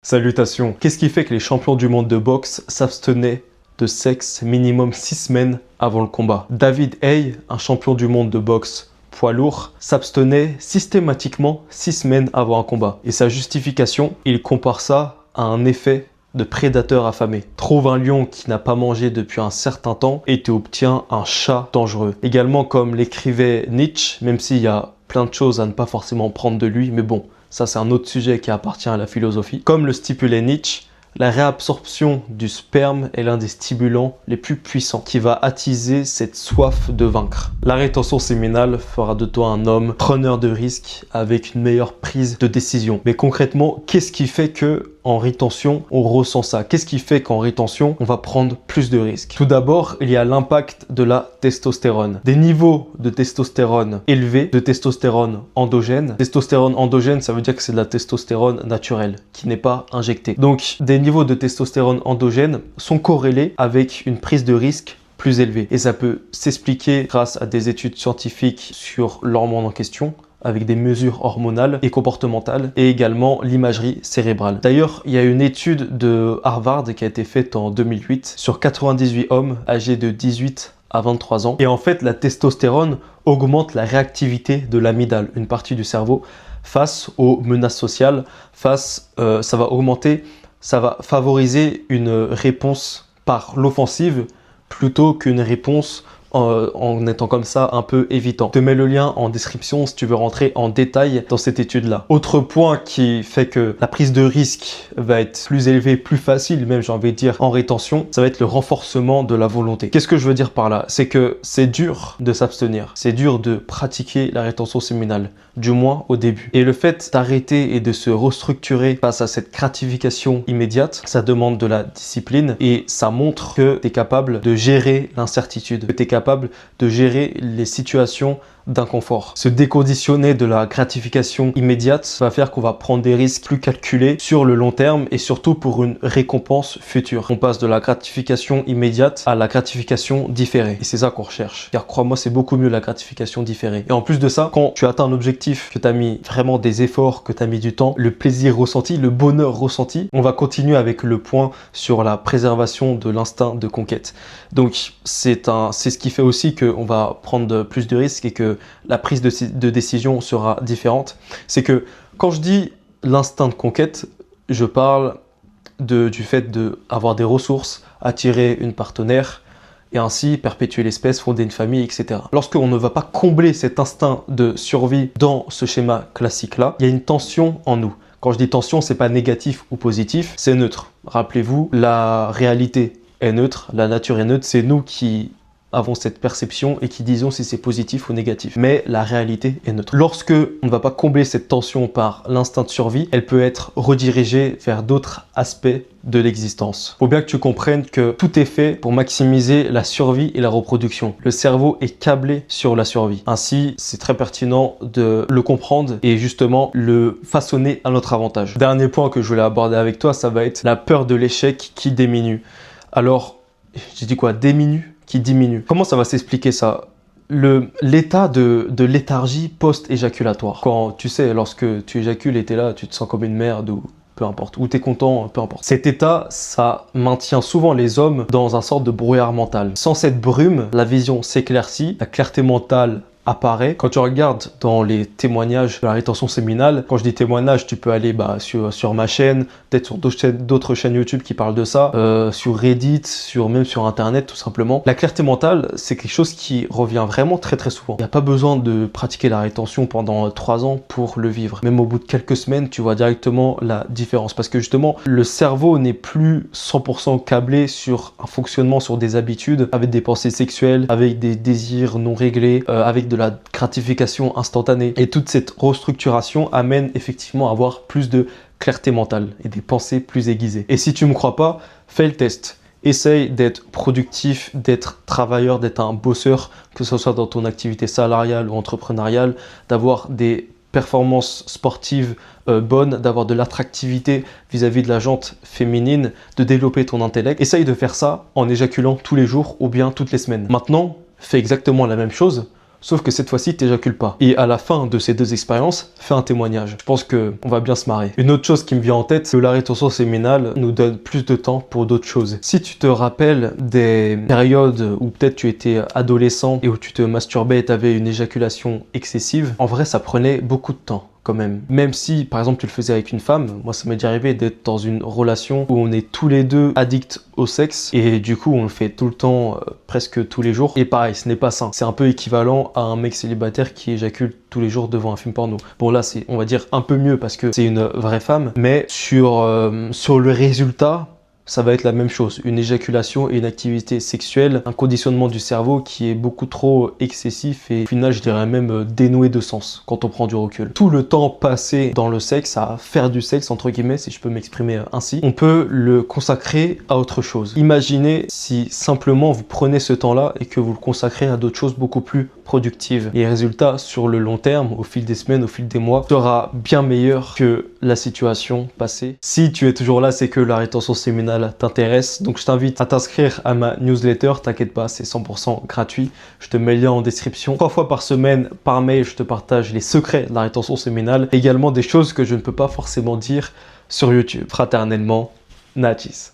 Salutations. Qu'est-ce qui fait que les champions du monde de boxe s'abstenaient de sexe minimum 6 semaines avant le combat? David Haye, un champion du monde de boxe poids lourd, s'abstenait systématiquement 6 semaines avant un combat. Et sa justification, il compare ça à un effet de prédateur affamé. Trouve un lion qui n'a pas mangé depuis un certain temps et tu obtiens un chat dangereux. Également, comme l'écrivait Nietzsche, même s'il y a plein de choses à ne pas forcément prendre de lui, mais bon, ça c'est un autre sujet qui appartient à la philosophie. Comme le stipulait Nietzsche, la réabsorption du sperme est l'un des stimulants les plus puissants qui va attiser cette soif de vaincre. La rétention séminale fera de toi un homme preneur de risques avec une meilleure prise de décision. Mais concrètement, qu'est-ce qui fait que en rétention, on ressent ça? Qu'est-ce qui fait qu'en rétention, on va prendre plus de risques? Tout d'abord, il y a l'impact de la testostérone. Des niveaux de testostérone élevés, de testostérone endogène. Testostérone endogène, ça veut dire que c'est de la testostérone naturelle, qui n'est pas injectée. Donc, des niveaux de testostérone endogène sont corrélés avec une prise de risque plus élevée. Et ça peut s'expliquer grâce à des études scientifiques sur l'hormone en question, avec des mesures hormonales et comportementales, et également l'imagerie cérébrale. D'ailleurs, il y a une étude de Harvard qui a été faite en 2008 sur 98 hommes âgés de 18 à 23 ans. Et en fait, la testostérone augmente la réactivité de l'amygdale, une partie du cerveau, face aux menaces sociales, ça va favoriser une réponse par l'offensive plutôt qu'une réponse en étant comme ça un peu évitant. Je te mets le lien en description si tu veux rentrer en détail dans cette étude-là. Autre point qui fait que la prise de risque va être plus élevée, plus facile, même j'ai envie de dire en rétention, ça va être le renforcement de la volonté. Qu'est-ce que je veux dire par là? C'est que c'est dur de s'abstenir, c'est dur de pratiquer la rétention séminale, du moins au début. Et le fait d'arrêter et de se restructurer face à cette gratification immédiate, ça demande de la discipline et ça montre que tu es capable de gérer l'incertitude, que tu es capable de gérer les situations d'inconfort. Se déconditionner de la gratification immédiate va faire qu'on va prendre des risques plus calculés sur le long terme et surtout pour une récompense future. On passe de la gratification immédiate à la gratification différée. Et c'est ça qu'on recherche. Car crois-moi, c'est beaucoup mieux la gratification différée. Et en plus de ça, quand tu atteins un objectif, que tu as mis vraiment des efforts, que tu as mis du temps, le plaisir ressenti, le bonheur ressenti, on va continuer avec le point sur la préservation de l'instinct de conquête. Donc c'est ce qui fait aussi qu'on va prendre plus de risques et que la prise de décision sera différente. C'est que quand je dis l'instinct de conquête, je parle du fait d'avoir des ressources, attirer une partenaire et ainsi perpétuer l'espèce, fonder une famille, etc. Lorsqu'on ne va pas combler cet instinct de survie dans ce schéma classique-là, il y a une tension en nous. Quand je dis tension, c'est pas négatif ou positif, c'est neutre. Rappelez-vous, la réalité est neutre, la nature est neutre, c'est nous qui avons cette perception et qui disons si c'est positif ou négatif. Mais la réalité est neutre. Lorsque on ne va pas combler cette tension par l'instinct de survie, elle peut être redirigée vers d'autres aspects de l'existence. Faut bien que tu comprennes que tout est fait pour maximiser la survie et la reproduction. Le cerveau est câblé sur la survie. Ainsi, c'est très pertinent de le comprendre et justement le façonner à notre avantage. Dernier point que je voulais aborder avec toi, ça va être la peur de l'échec qui diminue. Alors, j'ai dit quoi? Qui diminue. Comment ça va s'expliquer ça? L'état de léthargie post-éjaculatoire. Quand tu sais, lorsque tu éjacules et t'es là, tu te sens comme une merde ou peu importe, ou t'es content, peu importe. Cet état, ça maintient souvent les hommes dans un sorte de brouillard mental. Sans cette brume, la vision s'éclaircit, la clarté mentale apparaît. Quand tu regardes dans les témoignages de la rétention séminale, quand je dis témoignages, tu peux aller sur ma chaîne, peut-être sur d'autres chaînes YouTube qui parlent de ça, sur Reddit, même sur Internet tout simplement. La clarté mentale, c'est quelque chose qui revient vraiment très très souvent. Il n'y a pas besoin de pratiquer la rétention pendant 3 ans pour le vivre. Même au bout de quelques semaines, tu vois directement la différence. Parce que justement, le cerveau n'est plus 100% câblé sur un fonctionnement, sur des habitudes, avec des pensées sexuelles, avec des désirs non réglés, avec de la gratification instantanée. Et toute cette restructuration amène effectivement à avoir plus de clarté mentale et des pensées plus aiguisées. Et si tu me crois pas, fais le test. Essaye d'être productif, d'être travailleur, d'être un bosseur, que ce soit dans ton activité salariale ou entrepreneuriale, d'avoir des performances sportives bonnes, d'avoir de l'attractivité vis-à-vis de la jante féminine, de développer ton intellect. Essaye de faire ça en éjaculant tous les jours ou bien toutes les semaines. Maintenant, fais exactement la même chose sauf que cette fois-ci, t'éjacules pas. Et à la fin de ces 2 expériences, fais un témoignage. Je pense que on va bien se marrer. Une autre chose qui me vient en tête, c'est que la rétention séminale nous donne plus de temps pour d'autres choses. Si tu te rappelles des périodes où peut-être tu étais adolescent et où tu te masturbais et tu avais une éjaculation excessive, en vrai, ça prenait beaucoup de temps. Quand même. Même si, par exemple, tu le faisais avec une femme, moi, ça m'est déjà arrivé d'être dans une relation où on est tous les deux addicts au sexe et du coup, on le fait tout le temps, presque tous les jours. Et pareil, ce n'est pas sain. C'est un peu équivalent à un mec célibataire qui éjacule tous les jours devant un film porno. Bon, là, c'est, on va dire, un peu mieux parce que c'est une vraie femme, mais sur le résultat, ça va être la même chose, une éjaculation et une activité sexuelle, un conditionnement du cerveau qui est beaucoup trop excessif et au final je dirais même dénoué de sens quand on prend du recul. Tout le temps passé dans le sexe, à faire du sexe entre guillemets, si je peux m'exprimer ainsi, on peut le consacrer à autre chose. Imaginez si simplement vous prenez ce temps-là et que vous le consacrez à d'autres choses beaucoup plus productives. Et les résultats sur le long terme, au fil des semaines, au fil des mois, sera bien meilleur que la situation passée. Si tu es toujours là, c'est que la rétention séminale t'intéresse. Donc je t'invite à t'inscrire à ma newsletter. T'inquiète pas, c'est 100% gratuit. Je te mets le lien en description. 3 fois par semaine, par mail, je te partage les secrets de la rétention séminale. Également des choses que je ne peux pas forcément dire sur YouTube. Fraternellement, Natis.